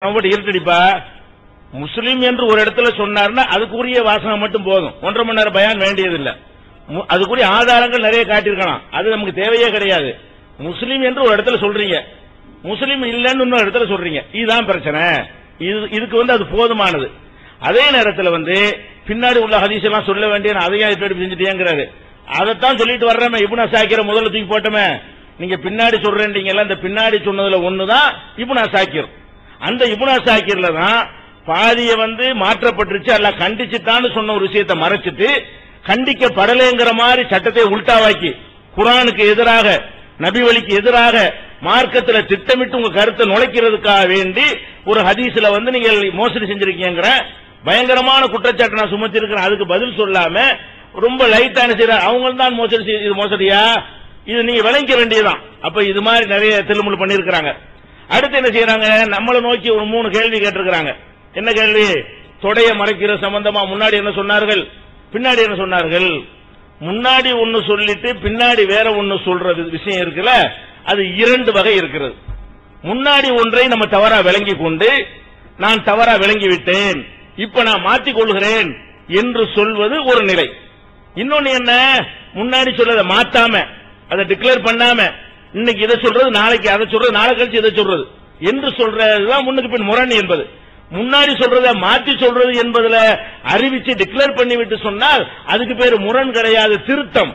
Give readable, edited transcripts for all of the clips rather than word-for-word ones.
இருட்டடிப்பா முஸ்லிம் என்று ஒரு இடத்துல சொன்னார்னா அதுக்குரிய வாசகம் மட்டும் போதும். 1.5 மணி நேரம் பயான் வேண்டியதில்லை. அதுக்குரிய ஆதாரங்கள் நிறைய காட்டியிருக்கலாம். அது நமக்கு தேவையே கிடையாது. முஸ்லிம் என்று ஒரு இடத்துல சொல்றீங்க, முஸ்லிம் இல்லைன்னு இன்னொரு இடத்துல சொல்றீங்க, இதுதான் பிரச்சனை. இதுக்கு அது போதுமானது. அதே நேரத்தில் பின்னாடி உள்ள ஹதீஸ் எல்லாம் சொல்ல வேண்டிய அதையா இப்படி செஞ்சுட்டேங்கிறாரு. அதைத்தான் சொல்லிட்டு வர்றமே. இப்னு அசாக்கிர முதல்ல தூக்கி போட்டோமே. நீங்க பின்னாடி சொல்றீங்களா, இந்த பின்னாடி சொன்னதுல ஒண்ணுதான் இப்னு அசாக்கிர். அந்த இப்னு அசாக்கிர்ல தான் பாதிய மாற்றப்பட்டுருச்சு. அல்ல கண்டிச்சுட்டான்னு சொன்ன ஒரு விஷயத்தை மறைச்சிட்டு கண்டிக்கப்படலைங்கிற மாதிரி சட்டத்தை உல்டாவாக்கி குர்ஆனுக்கு எதிராக, நபி வழிக்கு எதிராக மார்க்கத்தில் திட்டமிட்டு உங்க கருத்தை நுழைக்கிறதுக்காக வேண்டி ஒரு ஹதீஸ்ல நீங்கள் மோசடி செஞ்சிருக்கீங்கிற பயங்கரமான குற்றச்சாட்டு நான் சுமத்தி இருக்கிறேன். அதுக்கு பதில் சொல்லாம ரொம்ப லைட்டான செய்யற அவங்க தான் மோசடி. இது மோசடியா? இது நீங்க விளங்கிக்க வேண்டியதுதான். அப்ப இது மாதிரி நிறைய தில்லுமுள்ளு பண்ணிருக்கிறாங்க. அடுத்து என்ன செய்யறாங்க, நம்மளை நோக்கி ஒரு 3 கேள்வி கேட்டிருக்கிறாங்க. என்ன கேள்வி? தொடைய மறைக்கிற சம்பந்தமா முன்னாடி என்ன சொன்னார்கள், பின்னாடி என்ன சொன்னார்கள்? முன்னாடி ஒன்னு சொல்லிட்டு பின்னாடி வேற ஒன்னு சொல்றது விஷயம் இருக்குல்ல, அது 2 வகை இருக்கிறது. முன்னாடி ஒன்றை நம்ம தவறா விளங்கி கொண்டு நான் தவறா விளங்கி விட்டேன், இப்ப நான் மாற்றிக் கொள்கிறேன் என்று சொல்வது ஒரு நிலை. இன்னொன்னு என்ன, முன்னாடி சொல்றதை மாத்தாம அதை டிக்ளேர் பண்ணாம இன்னைக்கு இதை சொல்றது, நாளைக்கு அதை சொல்றது, நாளை கழிச்சு இதை சொல்றது என்று சொல்றதுதான் முன்னுக்கு பின் முரண் என்பது. முன்னாடி சொல்றத மாற்றி சொல்றது என்பதுல அறிவிச்சு டிக்ளேர் பண்ணிவிட்டு சொன்னால் அதுக்கு பேரு முரண் கிடையாது, திருத்தம்.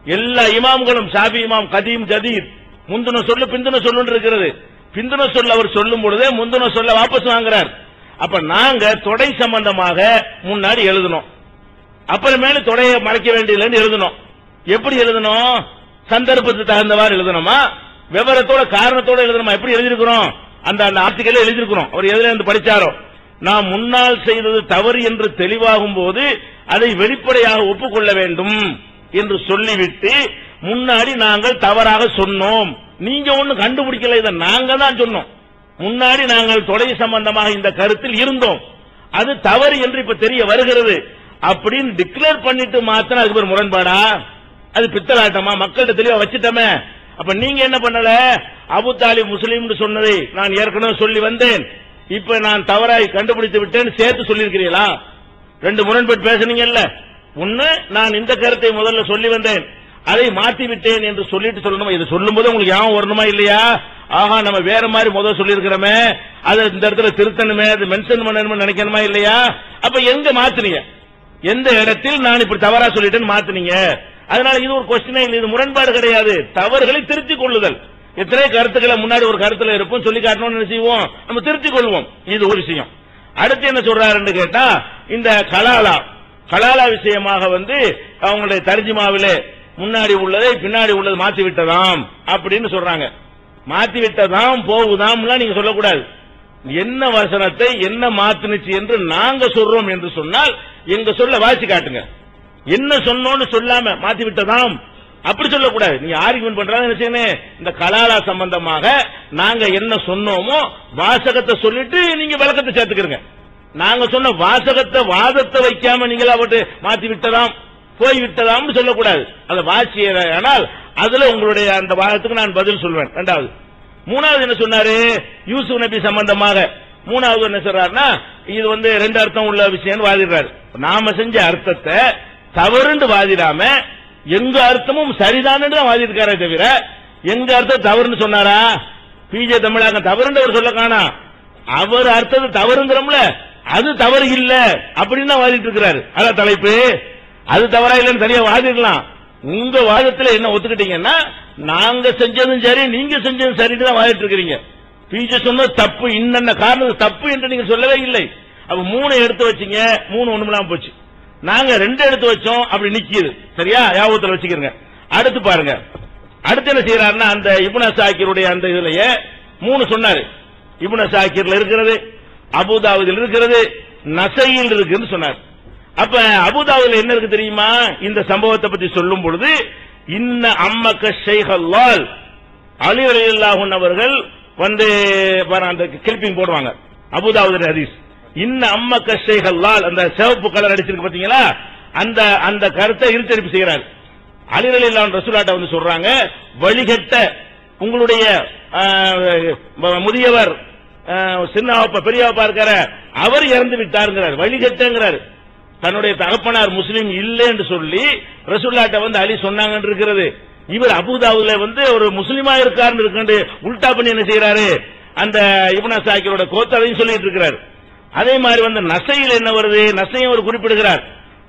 எல்லா இமாம்களும், ஷாஃபி இமாம், கதீம், ஜதீத், முந்தின சொல்லு பிந்தின சொல்லு இருக்கிறது. பிந்தின சொல்ல அவர் சொல்லும் பொழுதே முந்தின சொல்ல வாபஸ் வாங்குறார். அப்ப நாங்க தொடை சம்பந்தமாக முன்னாடி எழுதணும், அப்புறமேல தொடையை மறைக்க வேண்டியதுன்னு எழுதணும். எப்படி எழுதணும்? சந்தர்ப்பத்துக்கு தகுந்தவாறு எழுதணுமா, விவரத்தோட காரணத்தோட எழுதணுமா? எப்படி எழுதிருக்கிறோம்? அந்த ஆர்டிக்கல் எழுதிருக்கிறோம். அவர் எதுல இருந்து படிச்சாரோ, நாம் முன்னால் செய்தது தவறு என்று தெளிவாகும் போது அதை வெளிப்படையாக ஒப்புக்கொள்ள வேண்டும் என்று சொல்லிவிட்டு முன்னாடி நாங்கள் தவறாக சொன்னோம், நீங்க ஒண்ணு கண்டுபிடிக்கல, இதை நாங்க தான் சொன்னோம். முன்னாடி நாங்கள் தொடை சம்பந்தமாக இந்த கருத்தில் இருந்தோம், அது தவறு என்று இப்ப தெரிய வருகிறது அப்படின்னு டிக்ளேர் பண்ணிட்டு மாத்தினா அதுக்கு ஒரு முரண்பாடா? அது பித்தலாட்டமா? மக்கள்கிட்ட தெளிவா வச்சுட்டோமே. அப்ப நீங்க என்ன பண்ணல, அபு தாலிப் முஸ்லீம் சொன்னதை நான் ஏற்கனவே சொல்லி வந்தேன், இப்ப நான் தவறாய் கண்டுபிடித்து விட்டேன் சேர்த்து சொல்லியிருக்கிறீங்களா? 2 முரண்பட்டு பேசுனீங்கல்ல. ஒன்னு, நான் இந்த கருத்தை முதல்ல சொல்லி வந்தேன், அதை மாற்றி விட்டேன் என்று சொல்லிட்டு சொல்லணுமா? இது சொல்லும் போது உங்களுக்கு ஞாபகம் வரணுமா இல்லையா? ஆஹா, நம்ம வேற மாதிரி முதல் சொல்லியிருக்கிறோமே, அதை இந்த இடத்துல திருத்தணுமே, அது மென்ஷன் பண்ணணும்னு நினைக்கணுமா இல்லையா? அப்ப எங்க மாத்துனீங்க? எந்த இடத்தில் நான் இப்படி தவறா சொல்லிட்டேன்னு மாத்துனீங்க? அதனால இது ஒரு கொஸ்டினே இல்லை, இது முரண்பாடு கிடையாது, தவறுகளை திருத்திக் கொள்ளுதல். எத்தனை கருத்துக்களை முன்னாடி ஒரு கருத்துல இருப்போம், சொல்லி காட்டணும்னு செய்வோம், நம்ம திருத்திக் கொள்வோம். இது ஒரு விஷயம். அடுத்து என்ன சொல்றாருன்னு கேட்டா, இந்த கலாலா விஷயமாக அவங்களுடைய தர்ஜிமாவிலே முன்னாடி உள்ளதை பின்னாடி உள்ளது மாத்தி விட்டதாம் அப்படின்னு சொல்றாங்க. மாத்தி விட்டதாம் போகுதாம் நீங்க சொல்லக்கூடாது. என்ன வசனத்தை என்ன மாத்துனுச்சு என்று நாங்க சொல்றோம் என்று சொன்னால் எங்க சொல்ல வாசி காட்டுங்க. என்ன சொன்னோன்னு சொல்லாம மாத்தி விட்டதாம் அப்படி சொல்லக்கூடாது. நீங்க ஆர்கியூமெண்ட் பண்றாங்க. இந்த கலாலா சம்பந்தமாக நாங்க என்ன சொன்னோமோ வாசகத்தை சொல்லிட்டு நீங்க விளக்கத்தை சேர்த்துக்கிறங்க. நாங்க சொன்ன வாசகத்தை வாதத்தை வைக்காம நீங்களா போட்டு மாத்தி விட்டதாம் போய் விட்டதாம் சொல்லக்கூடாது. அதை வாசிய, ஆனால் அதுல உங்களுடைய அந்த வாதத்துக்கு நான் பதில் சொல்வேன். 2வது. 3வது என்ன சொன்னாரு, யூசுப் நபி சம்பந்தமாக 3வது என்ன சொல்றாருன்னா, இது 2 அர்த்தம் உள்ள விஷயம் வாதிடுறாரு. நாம செஞ்ச அர்த்தத்தை தவறுண்டு வாதிடாம எங்க அர்த்தமும் சரிதான்னு தான் வாதிருக்காரே தவிர எங்க அர்த்தம் தவறுன்னு சொன்னாரா? பிஜே தமிழாக்கம் தவறுன்னு அவர் சொல்ல காணா, அவர் அர்த்தத்தை தவறுங்கிறோம்ல, அது தவறு இல்ல அப்படின்னு தான் வாதிட்டு இருக்கிறாரு. அதான் தலைப்பு. அது தவறா இல்லன்னு சரியா வாதிடலாம். உங்க வாதத்துல என்ன ஒத்துக்கிட்டீங்கன்னா, நாங்க செஞ்சதும் சரி நீங்க செஞ்சதும் சரின்னு தான் வாதிட்டு இருக்கிறீங்க. பிஜே சொன்னது தப்பு, இன்னென்ன காரணம் தப்பு என்று நீங்க சொல்லவே இல்லை. அப்ப 3 எடுத்து வச்சீங்க, 3 ஒண்ணுமில்லாம போச்சு. நாங்க 2 எடுத்து வச்சோம், அப்படி நிக்கிது. சரியா? ஞாபகத்தில் வச்சுக்கிறங்க. அடுத்து பாருங்க, அடுத்து என்ன செய்யறாருன்னா, அந்த இப்னு அசாக்கிருடைய அந்த இதுலயே 3 சொன்னாரு. இப்னு அசாக்கிர்ல இருக்கிறது, அபூதாவுதில் இருக்கிறது, நசையில் இருக்குன்னு சொன்னார். அப்ப அபூதாவுதில் என்ன இருக்கு தெரியுமா? இந்த சம்பவத்தை பத்தி சொல்லும் பொழுது, இன்ன அம்மக்க ஷைஹல்லால் அலி ரலியல்லாஹு அன்ஹு அவர்கள் அந்த கிளிப்பிங் போடுவாங்க. அபூதாவுதில் ஹதீஸ், இன்ன அம்மக்க ஷைஹல்லால், அந்த சிவப்பு கலர் அடிச்சிருக்கு பாத்தீங்களா, அந்த அந்த கருத்தை இருத்தரிப்பு செய்யறாரு. அலி ரலியல்லாஹு அன்ஹு ரசூலுல்லாஹ் சொல்றாங்க, வழிகட்ட உங்களுடைய முதியவர் சின்னப்பா பெரியப்பா இருக்கார அவர் இறந்து விட்டாருங்கிறார், வழிகட்டங்கிறார். தன்னுடைய தகப்பனார் முஸ்லீம் இல்லை என்று சொல்லி ரசூலுல்லாஹ்ட்ட வந்து அலி சொன்னாங்கன்னு இருக்கிறது. இவர் அபூதாவுல வந்து ஒரு முஸ்லீமா இருக்காருன்னு இருக்கு உல்டா பண்ணி என்ன செய்யறாரு, அந்த இப்னு அசாக்கிரோட கோத்தலையும் சொல்லிட்டு இருக்கிறார். அதே மாதிரி வந்து நசையில் என்ன வருது, நசையும் அவர் குறிப்பிடுகிறார்.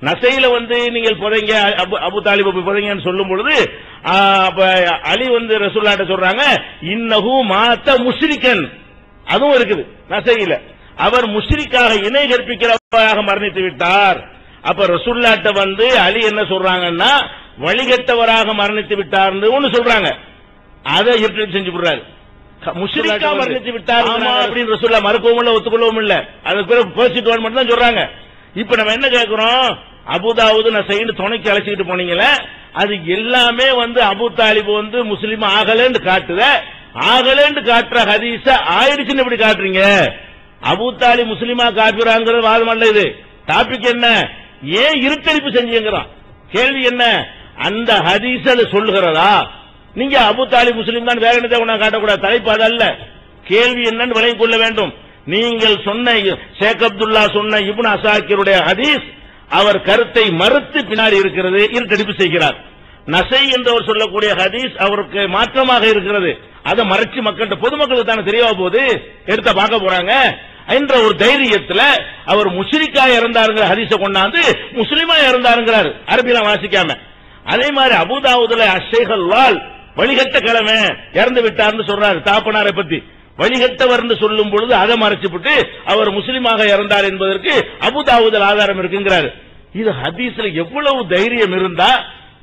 நசையில வந்து நீங்கள் புதைங்க அபு தாலிப் புதைங்கன்னு சொல்லும் பொழுது அலி வந்து ரசூலுல்லாஹ்ட்ட சொல்றாங்க இன்னஹு மாத முஷ்ரிகன், அதுவும் இருக்குது நசையில. அவர் முஷ்ரிக்காக இணை கற்பிக்கிறவராக மரணித்து விட்டார். அப்ப ரசூலுல்லாஹ்ட்ட வந்து அலி என்ன சொல்றாங்கன்னா வழிகட்டவராக மரணித்து விட்டார் ஒன்னு சொல்றாங்க. அதை செஞ்சு விடுறாரு, முஷ்ரிக்கா மரணித்து விட்டார் அப்படின்னு ரசூலுல்லாஹ் மறுக்கவும் இல்ல ஒத்துக்கொள்ளவும் இல்ல. அதுக்கு பிறகு பேசிட்டு மட்டும் தான் சொல்றாங்க. இப்ப நம்ம என்ன கேட்கிறோம், அபுதாவுது நசைன்னு துணைக்கு அழைச்சிட்டு போனீங்களே, அது எல்லாமே வந்து அபு தாலிப் வந்து முஸ்லீம் ஆகலன்னு காட்டுத. ஆகலன்னு காட்டுற ஹதீஸ ஆயிடுச்சுன்னு எப்படி காட்டுறீங்க? அபு தாலிப் முஸ்லீமா காட்டுறாங்கிறது வாதம் அல்ல. இது டாபிக் என்ன, ஏன் இருட்டடிப்பு செஞ்சீங்கிறான். கேள்வி என்ன, அந்த ஹதீஸ் அது சொல்லுகிறதா? நீங்க அபு தாலிப் முஸ்லீம் தான் வேற என்ன காட்டக்கூடாது, தலைப்பு அதல்ல. கேள்வி என்னன்னு விளங்கிக் கொள்ள வேண்டும். நீங்கள் சொன்ன ஷேக் அப்துல்லா சொன்ன இப்னு அசாக்கிருடைய ஹதீஸ் அவர் கருத்தை மறுத்து பின்னாடி இருக்கிறது, இருட்டடிப்பு செய்கிறார். நசை என்றவர் சொல்லக்கூடிய ஹதீஸ் அவருக்கு மாற்றமாக இருக்கிறது. அதை மறைச்சு மக்கள்கிட்ட பொதுமக்களுக்கு தானே தெரியவா போகுது, எடுத்த பார்க்க போறாங்க என்ற ஒரு தைரியத்தில் அவர் முஷ்ரிக்கா இறந்தாருங்கிற ஹதீஸை கொண்டாந்து முஸ்லிமா இறந்தாருங்கிறார் அரபியில வாசிக்காம. அதே மாதிரி அபூதாவுதுல அஷேகல் வால் வழிகட்ட கிழமை இறந்து விட்டார்னு சொல்றாரு. தாப்பனாரை பத்தி வழிகட்டவர் சொல்லும் பொழுது அதை மறைச்சுவிட்டு அவர் முஸ்லீமாக இறந்தார் என்பதற்கு அபூதாவுதுல ஆதாரம் இருக்குங்கிறார். இது ஹதீஸ்ல எவ்வளவு தைரியம் இருந்தா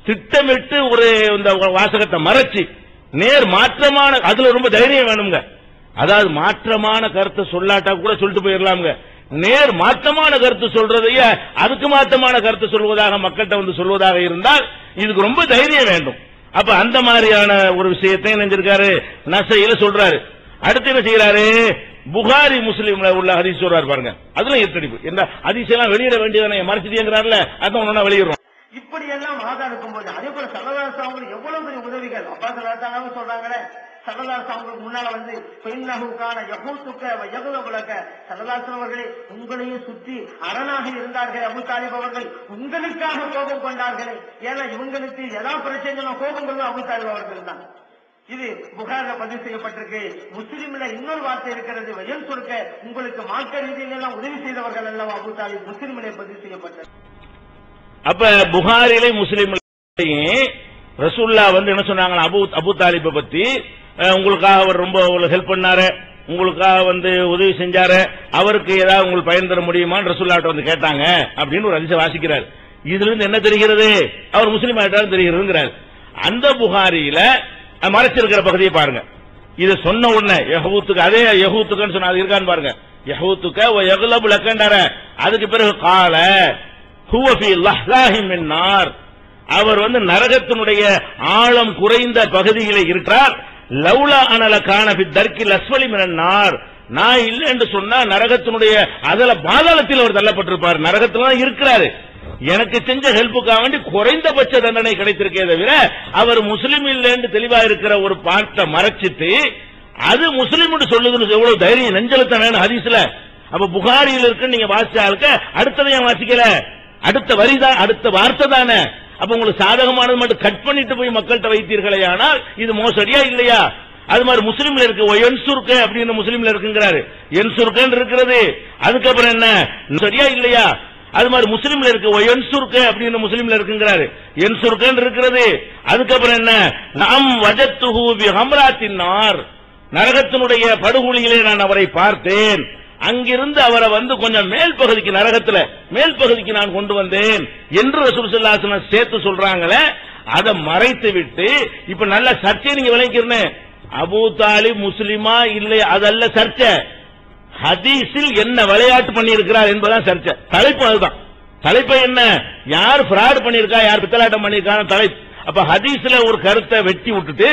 திட்டமிட்டு ஒரு இந்த வாசகத்தை மறைச்சு நேர் மாற்றமான, அதுல ரொம்ப தைரியம் வேணுங்க. அதாவது மாற்றமான கருத்தை சொல்லாட்டா கூட சொல்லிட்டு போயிடலாம்ங்க. நேர் மாற்றமான கருத்து சொல்றதைய அதுக்கு மாற்றமான கருத்து சொல்வதாக மக்கள்கிட்ட வந்து சொல்வதாக இருந்தால் இதுக்கு ரொம்ப தைரியம் வேண்டும். அப்ப அந்த மாதிரியான ஒரு விஷயத்தை நினைஞ்சிருக்காரு, நசையில சொல்றாரு. அடுத்து என்ன செய்யறாரு, புகாரி முஸ்லீம்ல உள்ள ஹதீஸ் சொல்றாரு பாருங்க. அதுல எத்தடிப்பு என்ன ஹதீஸ் எல்லாம் வெளியிட வேண்டியதானே, மறைச்சிட்டேங்கிறாருல, அதான் ஒண்ணா வெளியிடுறோம். இப்படி எல்லாம் ஆதாரம் போது அதே போல ஸல்லல்லாஹு அலைஹி எவ்வளவு பெரிய உதவிகள் அப்பா ஸல்லல்லாஹு சொல்றாங்களே, ஸல்லல்லாஹு அலைஹி முன்னால வந்து பெண்ணகுக்கான யஹூத்துக்க யகுலகுலக ஸல்லல்லாஹு அவர்களே உங்களையும் சுற்றி அரணாக இருந்தார்கள் அபூ தாலிப் அவர்கள், உங்களுக்காக கோபம் கொண்டார்களே. ஏன்னா இவங்களுக்கு எல்லா பிரச்சனைகளும் கோபம் கொள்ளும் அபூ தாலிப் அவர்கள் தான். இது புகார்ல பதிவு செய்யப்பட்டிருக்கு. முஸ்லிம்ல இன்னொரு வார்த்தை இருக்கிறது, வயல் சுருக்க உங்களுக்கு மார்க்க ரீதியில உதவி செய்தவர்கள் எல்லாம் அபூ தாலிப் முஸ்லிமிலே பதிவு செய்யப்பட்டது. அப்ப புகாரிலே முஸ்லிம்லையும் ரசூலுல்லாஹ் வந்து என்ன சொன்னாங்க, அபூ தாலிபை பத்தி உங்களுக்காக அவர் ரொம்ப ஹெல்ப் பண்ணாரு, உங்களுக்காக வந்து உதவி செஞ்சாரு, அவருக்கு ஏதாவது உங்களுக்கு பயன் தர முடியுமான்னு ரசூலுல்லாஹ் வந்து கேட்டாங்க அப்படின்னு ஒரு ஹதீஸை வாசிக்கிறார். இதுல இருந்து என்ன தெரிகிறது, அவர் முஸ்லீம் ஆயிட்டாரு தெரிகிறதுங்கிறார். அந்த புகாரியில மறைச்சிருக்கிற பகுதியை பாருங்க. இதை சொன்ன உடனே யஹூத்துக்கு, அதே யஹூத்துக்குன்னு சொன்ன அது இருக்கான்னு பாருங்க. யஹூத்துக்க யகுலபு லக்கண்டார, அதுக்கு பிறகு கால ஹுவ ஃபீ லஹ்லாஹி மின் நார், அவர் வந்து நரகத்தினுடைய ஆழம் குறைந்த பகுதியிலே இருக்கிறார். லவ்லா அனல கான ஃபி தர்கில் அஸ்வலி மினன் நார், நான் இல்லை என்று சொன்னா நரகத்தினுடைய அதல பாதாளத்தில் அவர் தள்ளப்பட்டிருப்பார். நரகத்தில் தான் இருக்கிறாரு. எனக்கு செஞ்ச ஹெல்ப்புக்காக வேண்டி குறைந்தபட்ச தண்டனை கிடைத்திருக்கே தவிர அவர் முஸ்லீம் இல்லை என்று தெளிவா இருக்கிற ஒரு பாட்டை மறைச்சிட்டு அது முஸ்லீம் சொல்லுதுன்னு எவ்வளவு தைரியம் நெஞ்சலத்த வேணும் ஹதீஸ்ல. அப்ப புகாரியில் இருக்கு நீங்க வாசிச்சாலுக்க அடுத்ததையும் வாசிக்கல, அடுத்த வரிதான் அடுத்த வார்த்தை தானே. அப்ப உங்களுக்கு சாதகமானது மட்டும் கட் பண்ணிட்டு போய் மக்கள்கிட்ட வைத்தீர்களே, ஆனால் இது மோசடியா இல்லையா? அது மாதிரி முஸ்லீம்ல இருக்கு என்சுர்க அப்படின்னு முஸ்லீம்ல இருக்குங்கிறாரு, என்சுர்கன் இருக்கிறது. அதுக்கப்புறம் என்ன சரியா இல்லையா? அது மாதிரி முஸ்லீம்ல இருக்கு என்சுர்க அப்படின்னு முஸ்லீம்ல இருக்குங்கிறாரு, என்சுர்கன் இருக்கிறது. அதுக்கப்புறம் என்ன நாம் வஜத்துஹு பி ஹம்ராத்தின் நார், நரகத்தினுடைய படுகொலியிலே நான் அவரை பார்த்தேன், அங்கிருந்து அவரை வந்து கொஞ்சம் மேல் பகுதிக்கு நரகத்துல மேல் பகுதிக்கு நான் கொண்டு வந்தேன் என்று ரசூல் ஸல்லல்லாஹு அலைஹி வஸல்லம் சேர்த்து சொல்றாங்களே, அதை மறைத்து விட்டு இப்ப நல்ல சர்ச்சை நீங்க விளங்கிக்கிறேன். அபூ தாலிப் முஸ்லிமா இல்லை அதல்ல சர்ச்சை, ஹதீஸில் என்ன விளையாட்டு பண்ணி இருக்கிறார் என்பதான் சர்ச்சை. தலைப்பு அதுதான். தலைப்பு என்ன, யார் பிராட் பண்ணிருக்கா யார் பித்தலாட்டம் பண்ணிருக்கான தலைப்பு. அப்ப ஹதீஸ்ல ஒரு கருத்தை வெட்டி விட்டுட்டு